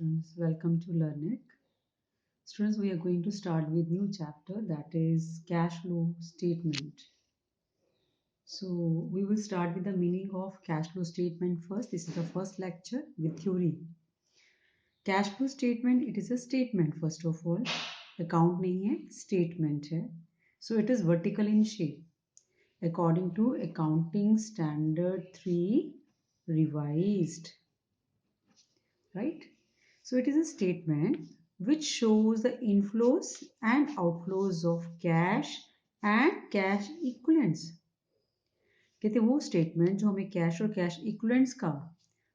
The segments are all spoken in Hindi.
students, welcome to LearnIt. Students, we are going to start with new chapter, that is cash flow statement. So we will start with the meaning of cash flow statement first. This is the first lecture with theory. Cash flow statement, it is a statement first of all. Account नहीं है, statement है. So it is vertical in shape. According to Accounting Standard 3 revised. Right? So it is a statement which shows the inflows and outflows of cash and cash equivalents. कहते वो स्टेटमेंट जो हमें कैश और कैश इक्विवेलेंट्स का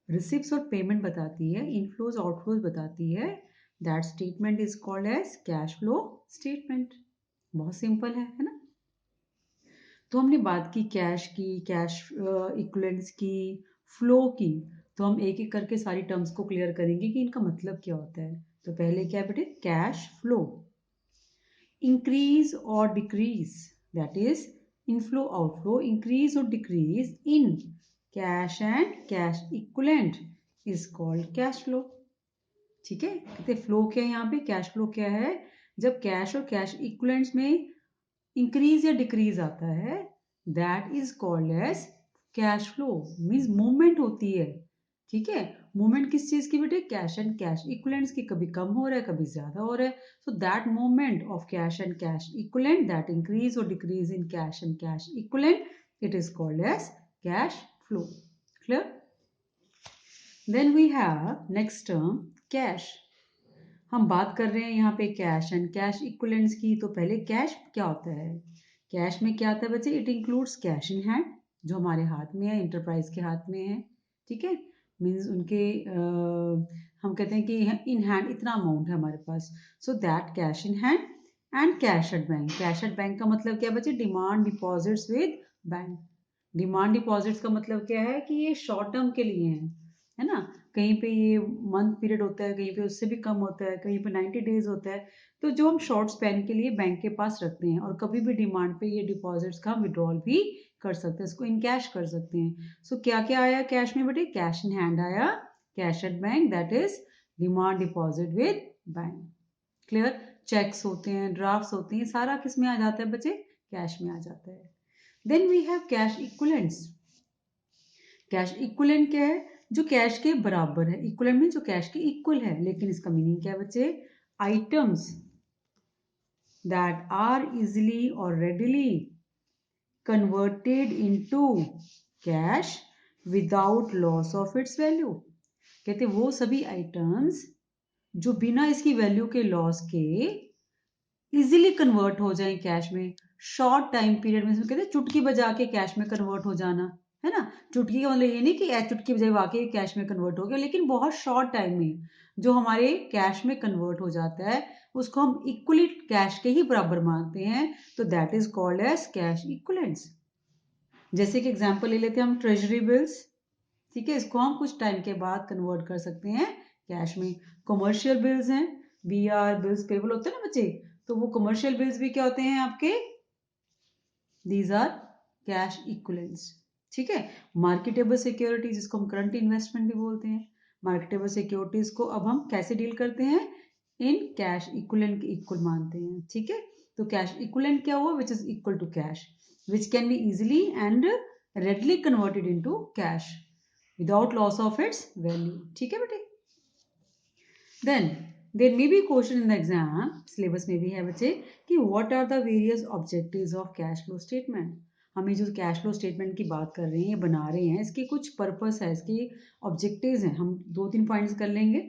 रिसिप्ट्स और पेमेंट बताती है, इनफ्लोज आउटफ्लोज बताती है, that statement is called as cash flow statement. बहुत सिंपल है ना. तो हमने बात की कैश की, कैश इक्विवेलेंट्स की, फ्लो की. तो हम एक एक करके सारी टर्म्स को क्लियर करेंगे कि इनका मतलब क्या होता है. तो पहले क्या बेटे, कैश फ्लो. इंक्रीज और decrease, that is inflow outflow, increase और decrease in cash and cash equivalent is called cash flow. ठीक है. कहते फ्लो क्या है यहाँ पे, कैश फ्लो क्या है, जब कैश और कैश इक्विवेलेंट्स में इंक्रीज या डिक्रीज आता है, that is called as cash flow. Means movement होती है. ठीक है. मूवमेंट किस चीज की बेटे, कैश एंड कैश इक्विवेलेंट्स की. कभी कम हो रहा है, कभी ज्यादा हो रहा है. So that movement of cash and cash equivalent, that increase और decrease in cash and cash equivalent, it is called as cash flow. Clear. Then we have next term cash. हम बात कर रहे हैं यहाँ पे कैश एंड कैश इक्विवेलेंट्स की. तो पहले कैश क्या होता है. कैश में क्या आता है बच्चे, it includes cash in hand, जो हमारे हाथ में है, इंटरप्राइज के हाथ में है. ठीक है. मीन्स उनके हम कहते हैं कि इन हैंड इतना अमाउंट है हमारे पास. So that cash in hand. And cash at bank. Cash at bank का मतलब क्या बच्चे, demand deposits with bank. Demand deposits का मतलब क्या है कि ये शॉर्ट टर्म के लिए है ना. कहीं पे ये मंथ पीरियड होता है, कहीं पे उससे भी कम होता है, कहीं पे 90 डेज होता है. तो जो हम शॉर्ट स्पैन के लिए बैंक के पास रखते हैं, और कभी भी डिमांड पे ये डिपॉजिट्स का विड्रॉल भी कर सकते हैं, इसको इन कैश कर सकते हैं. सो क्या क्या आया कैश में बेटे, कैश इन हैंड आया, cash at bank, that is demand deposit with bank. Clear. Cheques होते हैं, ड्राफ्ट्स होते हैं, सारा किस में आ जाता है बच्चे, कैश में आ जाता है. Then we have cash equivalents. Cash equivalent क्या है, जो कैश के बराबर है. इक्विवेलेंट में जो कैश के इक्वल है. लेकिन इसका मीनिंग क्या है बच्चे, आइटम्स दैट आर इजिली और readily converted into cash without loss of its value. कहते वो सभी आइटम्स जो बिना इसकी वैल्यू के लॉस के इजिली कन्वर्ट हो जाए कैश में, शॉर्ट टाइम पीरियड में. कहते हैं चुटकी बजा के कैश में कन्वर्ट हो जाना, है ना. चुटकी का मतलब ये नहीं कि चुटकी बजाई वाकई कैश में कन्वर्ट हो गया, लेकिन बहुत शॉर्ट टाइम में जो हमारे कैश में कन्वर्ट हो जाता है, उसको हम इक्वली कैश के ही बराबर मानते हैं. तो that is called as cash equivalents. जैसे कि एग्जांपल ले लेते हैं हम, ट्रेजरी बिल्स. ठीक है. इसको हम कुछ टाइम के बाद कन्वर्ट कर सकते हैं कैश में. कमर्शियल बिल्स हैं, BR बिल्स पेबल होते हैं ना बच्चे, तो वो कमर्शियल बिल्स भी क्या होते हैं आपके, दीज आर कैश इक्विवेलेंट्स. ठीक है. मार्केटेबल सिक्योरिटीज, जिसको हम करंट इन्वेस्टमेंट भी बोलते हैं, मार्केटेबल सिक्योरिटीज को अब हम कैसे डील करते हैं, इन कैश इक्विवेलेंट के इक्वल मानते हैं. ठीक है. तो कैश इक्विवेलेंट क्या हुआ, which is equal to cash, which can be easily and readily converted into cash without loss of its value. ठीक है बेटे. Then there may be question in the exam, syllabus में भी है बच्चे, कि what are the various objectives of cash flow statement. हम ये जो कैश फ्लो स्टेटमेंट की बात कर रहे हैं, ये बना रहे हैं, इसके कुछ पर्पस है, इसके ऑब्जेक्टिव्स हैं. हम 2-3 पॉइंट्स कर लेंगे.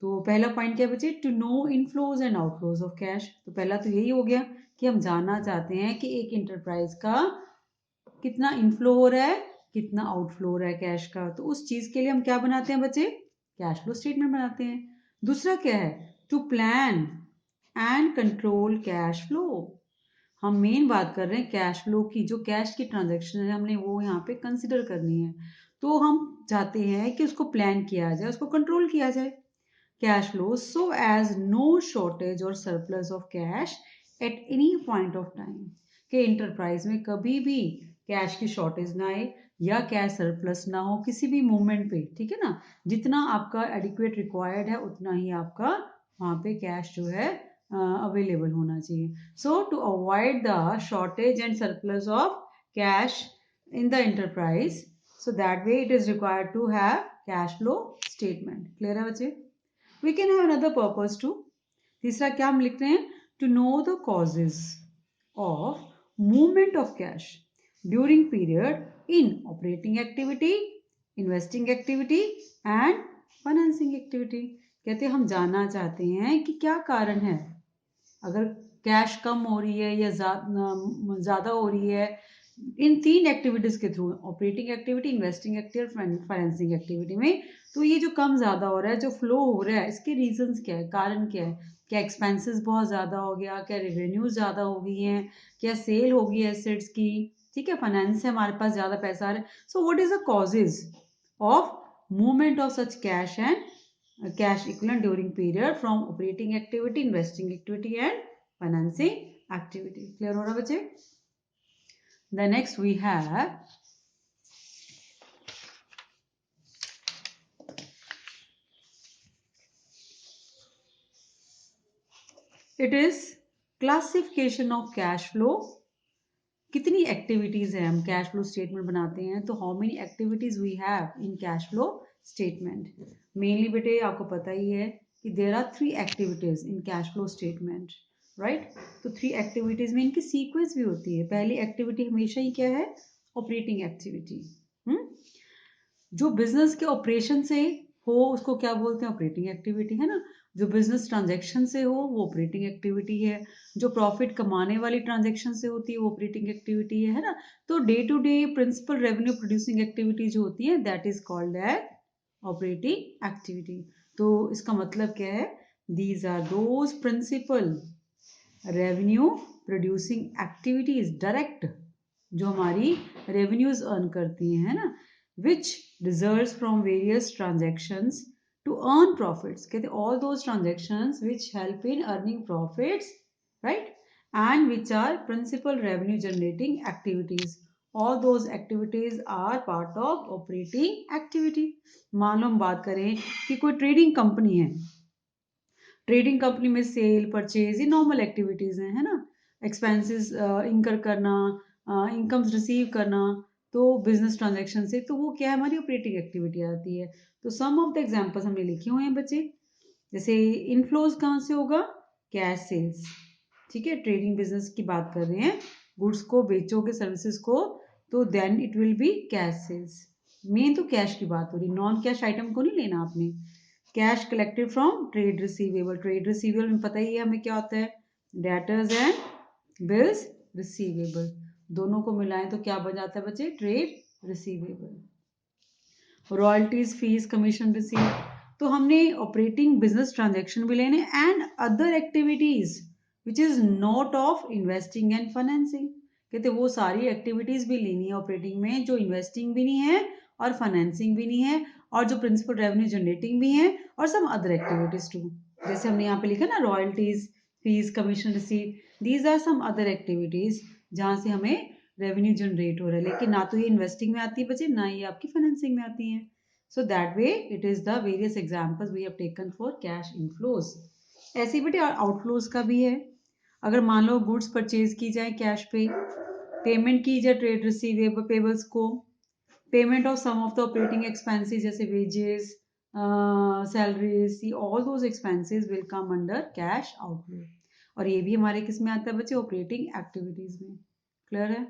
तो पहला पॉइंट क्या बच्चे, to know inflows and outflows of cash. तो पहला तो यही हो गया कि हम जानना चाहते हैं कि एक इंटरप्राइज का कितना इनफ्लो हो रहा है, कितना आउटफ्लो हो रहा है कैश का. तो उस चीज के लिए हम क्या बनाते हैं बच्चे, कैश फ्लो स्टेटमेंट बनाते हैं. दूसरा क्या है, to plan and control cash flow. हम मेन बात कर रहे हैं कैश फ्लो की, जो कैश की ट्रांजैक्शन है हमने वो यहाँ पे कंसिडर करनी है. तो हम चाहते हैं कि उसको प्लान किया जाए, उसको कंट्रोल किया जाए, cash flow, so as no shortage और surplus of cash at any point of time. के इंटरप्राइज में कभी भी कैश की शॉर्टेज ना आए या कैश सरप्लस ना हो किसी भी मूवमेंट पे, ठीक है ना। जितना आपका एडिक्वेट रिक्वायर्ड है उतना ही आपका वहाँ पे कैश जो है अवेलेबल होना चाहिए. So to avoid the shortage and surplus of cash in the enterprise, so that way it is required to have cash flow statement. Clear है बच्चे? We can have another purpose too. तीसरा क्या हम लिख रहे हैं? To know the causes of movement of cash during period in operating activity, investing activity and financing activity. कहते हैं हम जानना चाहते हैं कि क्या कारण है अगर कैश कम हो रही है या ज़्यादा हो रही है इन 3 एक्टिविटीज़ के through, operating activity, investing activity और फाइनेंसिंग एक्टिविटी में. तो ये जो कम ज़्यादा हो रहा है, जो फ्लो हो रहा है, इसके रीजंस क्या है, कारण क्या है? क्या एक्सपेंसेस बहुत ज़्यादा हो गया, क्या रेवेन्यूज ज़्यादा हो गई हैं, क्या सेल हो गई एसेट्स की, ठीक है, फाइनेंस से हमारे पास ज़्यादा पैसा आ रहा है. So what is the causes of movement of such cash and cash equivalent during period from operating activity, investing activity and financing activity. Clear हो रहा बच्चे? The next we have it is classification of cash flow. कितनी एक्टिविटीज है, हम कैश फ्लो स्टेटमेंट बनाते हैं तो how many activities we have in cash flow statement. Mainly बेटे आपको पता ही है कि there are 3 activities in cash flow statement, right. तो 3 एक्टिविटीज में इनकी सीक्वेंस भी होती है. पहली एक्टिविटी हमेशा ही क्या है? Operating activity. जो बिजनेस के ऑपरेशन से हो उसको क्या बोलते हैं? ऑपरेटिंग एक्टिविटी, है ना. जो बिजनेस ट्रांजैक्शन से हो वो ऑपरेटिंग एक्टिविटी है. जो प्रॉफिट कमाने वाली ट्रांजैक्शन से होती है वो ऑपरेटिंग एक्टिविटी है ना. तो day to day principal revenue producing activity जो होती है that is called as operating activity. तो इसका मतलब क्या है? These are those principal revenue producing activities direct जो हमारी रेवेन्यूज अर्न करती हैं, है ना, which results from various transactions to earn profits. कहते all those transactions which help in earning profits, right, and which are principal revenue generating activities. All those activities are part of operating activity. मान लो हम बात करें कि कोई ट्रेडिंग कंपनी है, ट्रेडिंग कंपनी में सेल परचेज ये नॉर्मल एक्टिविटीज हैं, है ना. एक्सपेंसेस इनकर करना, इनकम्स रिसीव करना, तो बिजनेस ट्रांजैक्शन से, तो वो क्या है? हमारी ऑपरेटिंग एक्टिविटी आती है. तो सम ऑफ द एग्जांपल्स हमने लिखे हुए हैं बच्चे. जैसे इनफ्लोज कहाँ से होगा? कैश सेल्स, ठीक है. ट्रेडिंग बिजनेस की बात कर रहे हैं, गुड्स को बेचोगे सर्विसेज को, तो then it will be cash sales. Main तो कैश की बात हो रही, नॉन कैश आइटम को नहीं लेना आपने. Cash collected from trade receivable. Trade receivable में पता ही है हमें क्या होता है? Debtors and bills receivable. दोनों को मिलाएं तो क्या बन जाता है बच्चे? Trade receivable. Royalties, fees, commission receive. तो हमने ऑपरेटिंग बिजनेस ट्रांजैक्शन भी लेने and other activities which is not of investing and financing. कहते वो सारी एक्टिविटीज भी लेनी है ऑपरेटिंग में जो इन्वेस्टिंग भी नहीं है और फाइनेंसिंग भी नहीं है और जो प्रिंसिपल रेवेन्यू जनरेटिंग भी है और सम अदर एक्टिविटीज टू. जैसे हमने यहाँ पे लिखा ना, royalties, fees, commission receive, these are some other activities जहाँ से हमें रेवेन्यू जनरेट हो रहा है, लेकिन ना तो ये इन्वेस्टिंग में आती है बच्चे, ना ये आपकी फाइनेंसिंग में आती है. So that way it is the various examples we have taken for cash inflows. ऐसे ही बेटे आउटफ्लोज का भी है. अगर मान लो गुड्स परचेज की जाए कैश पे, पेमेंट की जाए ट्रेड रिसीवेबल पेबल्स को, payment of some of the operating expenses जैसे wages, salaries, all those expenses will come under cash outflow. और ये भी हमारे किस में आता है बच्चे? ऑपरेटिंग एक्टिविटीज में. क्लियर है?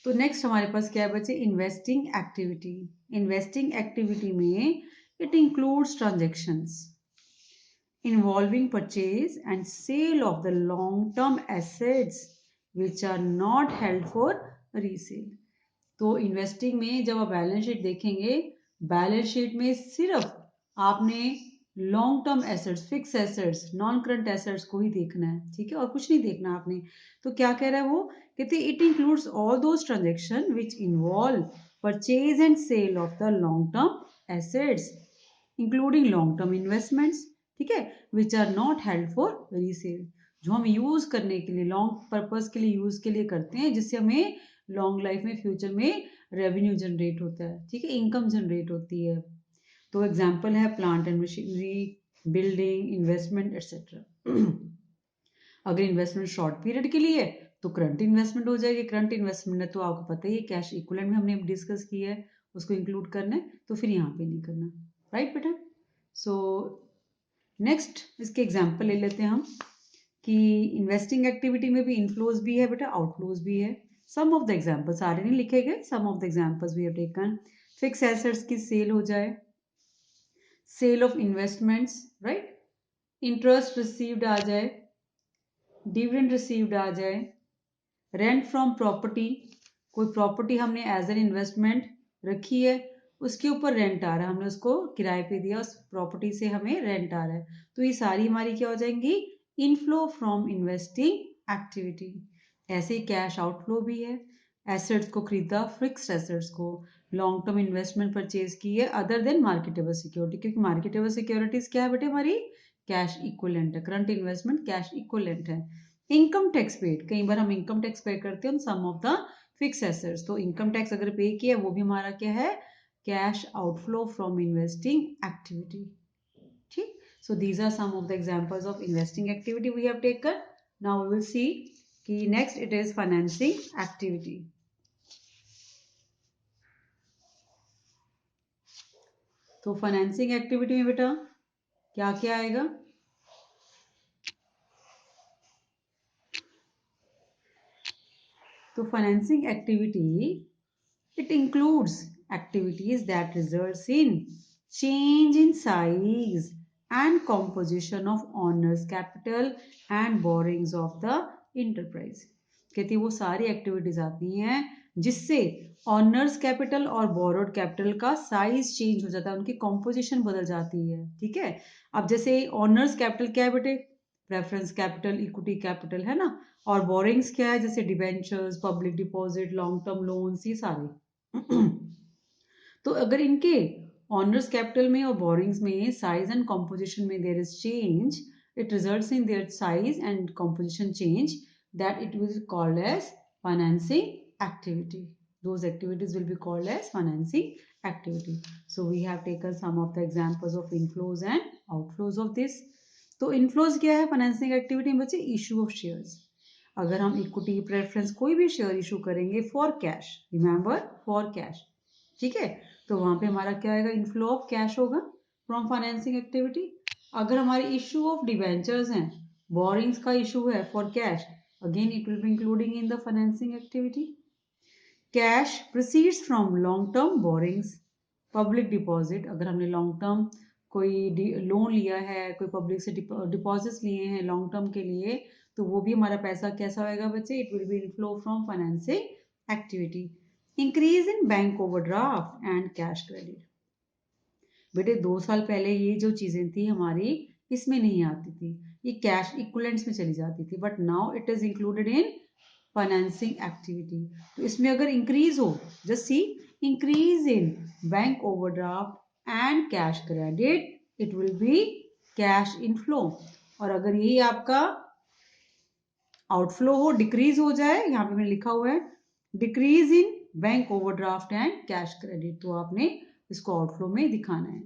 तो नेक्स्ट हमारे पास क्या है बच्चे? Investing activity. इन्वेस्टिंग एक्टिविटी में it includes transactions involving purchase and sale of the long term assets which are not held for resale. तो इन्वेस्टिंग में जब आप बैलेंस शीट देखेंगे, बैलेंस शीट में सिर्फ आपने long term assets, fix assets, non current assets को ही देखना है, ठीक है, और कुछ नहीं देखना आपने. तो क्या कह रहा है वो? कहते it includes all those transaction which involve purchase and sale of the long term assets including long term investments, ठीक है, which are not held for resale. जो हम यूज करने के लिए लॉन्ग पर्पस के लिए यूज के लिए करते हैं, जिससे हमें लॉन्ग लाइफ में फ्यूचर में रेवेन्यू जनरेट होता है, ठीक है, इनकम जनरेट होती है। तो एग्जाम्पल है plant and machinery, building, investment etcetera. अगर इन्वेस्टमेंट शॉर्ट पीरियड के लिए है तो करंट इन्वेस्टमेंट हो जाएगी। करंट इन्वेस्टमेंट है तो आपको पता ही है कैश इक्विवेलेंट में हमने डिस्कस किया है, उसको इंक्लूड करना है, तो फिर यहाँ पे नहीं करना, राइट बेटा। सो नेक्स्ट इसके एग्जाम्पल ले लेते हैं हम कि इन्वेस्टिंग एक्टिविटी में भी इनफ्लोज भी है बेटा, आउटफ्लोज भी है। सम ऑफ द एग्जाम्पल, सारे नहीं लिखे गए, some of the examples we have taken. Fix assets की सेल हो जाए, sale of investments, right, interest received आ जाए, डिविडेंड रिसीव्ड आ जाए, रेंट फ्रॉम प्रॉपर्टी, कोई प्रॉपर्टी हमने एज एन इन्वेस्टमेंट रखी है, उसके ऊपर रेंट आ रहा है, हमने उसको किराए पे दिया, उस प्रॉपर्टी से हमें रेंट आ रहा है, तो ये सारी हमारी क्या हो जाएंगी, इनफ्लो फ्रॉम इन्वेस्टिंग एक्टिविटी। ऐसे ही कैश आउटफ्लो भी है, एसेट्स को खरीदा, फिक्स्ड एसेट्स को, लॉन्ग टर्म इन्वेस्टमेंट परचेज की है अदर देन मार्केटेबल सिक्योरिटी, क्योंकि मार्केटेबल सिक्योरिटीज क्या है बेटे हमारी, कैश इक्विवेलेंट है, करंट इन्वेस्टमेंट कैश इक्विवेलेंट है। इनकम टैक्स पेड, कई बार हम इनकम टैक्स पे करते हैं some of the fix assets, तो इनकम टैक्स अगर पे किया वो भी हमारा क्या है, cash outflow from investing activity, ठीक। So these are some of the examples of investing activity we have taken. Now we will see कि next it is financing activity. तो फाइनेंसिंग एक्टिविटी में बेटा क्या क्या आएगा, तो financing activity it includes activities that results in change in size and composition of owner's capital and borrowings of the enterprise। कहती है वो सारी एक्टिविटीज आती हैं जिससे ऑनर्स कैपिटल और बोरोड कैपिटल का साइज चेंज हो जाता है, उनकी कॉम्पोजिशन बदल जाती है, ठीक है। अब जैसे ऑनर्स कैपिटल क्या है बेटे, प्रेफरेंस कैपिटल, इक्विटी कैपिटल है ना, और बोरिंग्स क्या है, जैसे debentures, public deposit, long term loans, ये सारे। तो अगर इनके ऑनर्स कैपिटल में और बोरिंग्स में साइज एंड कॉम्पोजिशन में there is change, it results in their size and composition change, that it will be called as financing activity. Those activities will be called as financing activity. So we have taken some of the examples of inflows and outflows of this. तो inflows क्या है फाइनेंसिंग एक्टिविटी में बच्चे, इशू ऑफ शेयर्स। अगर हम इक्विटी प्रेफरेंस कोई भी शेयर इशू करेंगे for cash, remember for cash, ठीक है, तो वहां पे हमारा क्या आएगा, इनफ्लो ऑफ कैश होगा फ्रॉम फाइनेंसिंग एक्टिविटी। अगर हमारे इशू ऑफ डिवेंचर्स हैं, बोरिंग्स का इशू है for cash, again it will be including in the financing activity. Cash proceeds from long term borrowings, public deposit, अगर हमने लॉन्ग टर्म कोई लोन लिया है, कोई पब्लिक से डिपॉजिट्स लिए हैं लॉन्ग टर्म के लिए, तो वो भी हमारा पैसा कैसा होएगा बच्चे, it will B inflow from financing activity. Increase in bank overdraft and cash credit, बेटे 2 साल पहले ये जो चीजें थी हमारी इसमें नहीं आती थी, ये कैश इक्विवेलेंट्स में चली जाती थी, but now it is included in financing activity. तो इसमें अगर इंक्रीज हो, just see, increase in bank overdraft and cash credit, it will be cash inflow. और अगर यही आपका आउटफ्लो हो, डिक्रीज हो जाए, यहाँ पे मैंने लिखा हुआ है decrease in bank overdraft and cash credit, तो आपने इसको आउटफ्लो में दिखाना है।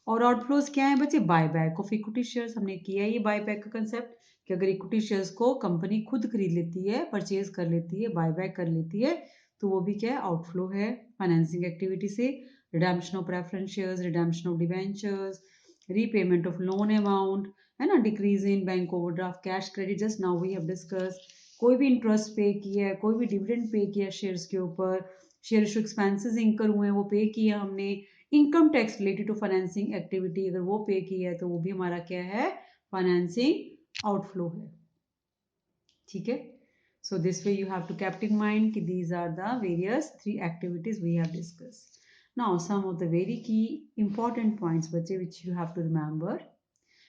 और आउटफ्लोज क्या है बच्चे, buy back of equity shares, हमने किया है ये बाय बैक का कंसेप्ट, कि अगर इक्विटी शेयर्स को कंपनी खुद खरीद लेती है, परचेज कर लेती है, बाय बैक कर लेती है, तो वो भी क्या है, आउटफ्लो है फाइनेंसिंग एक्टिविटी से। Redemption of preference shares, redemption of debentures, repayment of loan amount, है ना, decrease in bank overdraft, cash credit, just now we have discuss. कोई भी इंटरेस्ट पे किया है, कोई भी डिविडेंड पे किया शेयर्स के ऊपर, शेयर इशू एक्सपेंसेस इंकर हुए हैं वो पे किया हमने, income tax related to financing activity अगर वो पे किया है तो वो भी हमारा क्या है, फाइनेंसिंग आउटफ्लो है, ठीक है। So this way you have to kept in mind कि these are the various 3 activities we have discussed. Now some of the very key important points बच्चे which you have to remember.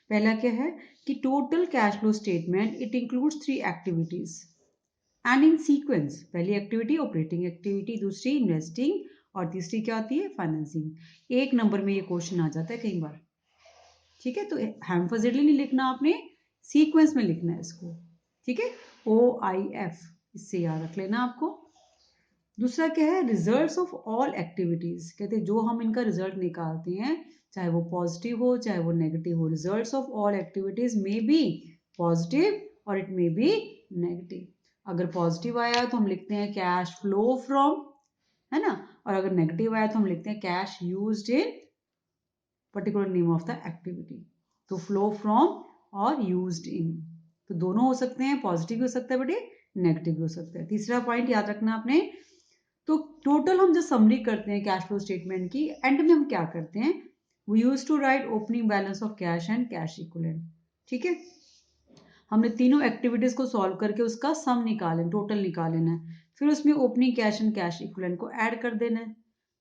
पहला क्या है कि total cash flow statement it includes 3 activities and in sequence, पहली एक्टिविटी ऑपरेटिंग एक्टिविटी, दूसरी इन्वेस्टिंग, और तीसरी क्या होती है, फाइनेंसिंग। एक नंबर में ये क्वेश्चन आ जाता है कई बार, ठीक है, तो हैम्फर्जेडली नहीं लिखना आपने, सीक्वेंस में लिखना है इसको। ठीक है, OIF, इससे याद रख लेना आपको। दूसरा क्या है, रिजल्ट्स ऑफ ऑल एक्टिविटीज। कहते हैं जो हम इनका रिजल्ट निकालते हैं, चाहे वो पॉजिटिव हो चाहे वो नेगेटिव हो, results of all activities may be positive और इट मे बी नेगेटिव। अगर पॉजिटिव आया तो हम लिखते हैं कैश फ्लो फ्रॉम, है ना, और अगर नेगेटिव आया तो हम लिखते हैं cash used in particular name of the activity. तो फ्लो फ्रॉम और यूज्ड इन, तो दोनों हो सकते हैं, पॉजिटिव भी हो सकता है बेटे, नेगेटिव भी हो सकता है। तीसरा पॉइंट याद रखना आपने। तो टोटल हम जो समरी करते हैं कैश फ्लो स्टेटमेंट की, एंड में हम क्या करते हैं, we use to write opening balance of cash and cash equivalent. ठीक है, हमने तीनों एक्टिविटीज को सॉल्व करके उसका सम निकालें, टोटल निकालेना है, फिर उसमें opening cash and cash equivalent को ऐड कर देना है।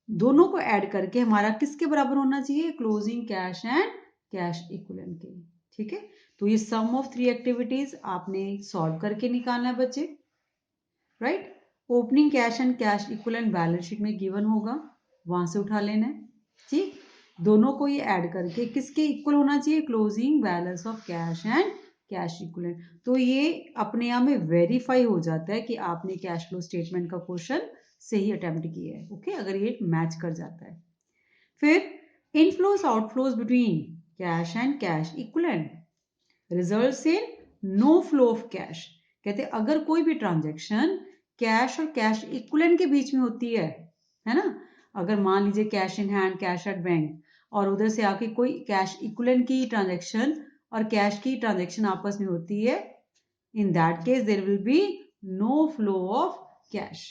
दोनों को ऐड करके हमारा किसके बराबर होना चाहिए, closing cash and cash equivalent के। ठीक है, तो ये सम ऑफ 3 एक्टिविटीज आपने सॉल्व करके निकालना है बच्चे, right. Opening cash and cash equivalent balance sheet में गिवन होगा, वहां से उठा लेना है। ठीक, दोनों को ये ऐड करके किसके इक्वल होना चाहिए, closing balance of cash and cash equivalent. तो ये अपने आप में वेरीफाई हो जाता है कि आपने कैश फ्लो स्टेटमेंट का क्वेश्चन सही अटेम्प्ट किया है। ओके, अगर ये मैच कर जाता है। फिर inflows outflows between cash and cash equivalent results in no flow of cash. कहते हैं अगर कोई भी ट्रांजेक्शन कैश और कैश इक्विवेलेंट के बीच में होती है ना, अगर मान लीजिए cash in hand, cash at bank, और उधर से आके कोई कैश इक्विवेलेंट की ट्रांजेक्शन और कैश की ट्रांजेक्शन आपस में होती है, in that case there will be no flow of cash.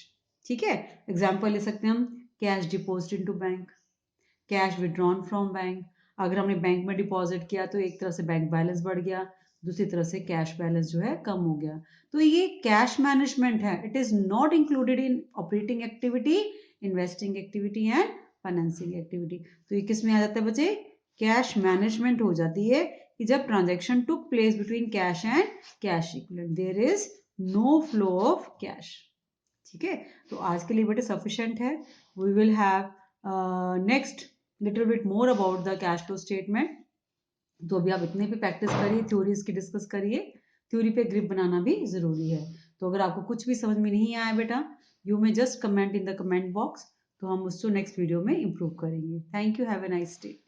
ठीक है, एग्जांपल ले सकते हैं हम, cash deposit into bank, cash withdrawn from bank. अगर हमने बैंक में डिपॉजिट किया तो एक तरफ से बैंक बैलेंस बढ़ गया, दूसरी तरफ से कैश बैलेंस जो है कम हो गया, तो ये कैश मैनेजमेंट है। It is not included in operating activity, investing activity and financing activity. तो ये किस में आ जाता है बच्चे, कैश मैनेजमेंट हो जाती है कि जब transaction took place between cash and cash equivalent, there is no flow of cash. ठीक है, तो आज के लिए बेटे सफिशिएंट है। We will have next little bit more about the cash flow statement. तो अभी आप इतने पे प्रैक्टिस करिए, थ्योरी इसकी डिस्कस करिए, थ्योरी पे ग्रिप बनाना भी जरूरी है। तो अगर आपको कुछ भी समझ में नहीं आया बेटा, you may just comment in the comment box, तो हम उसको नेक्स्ट वीडियो में इम्प्रूव करेंगे। Thank you, have a nice day.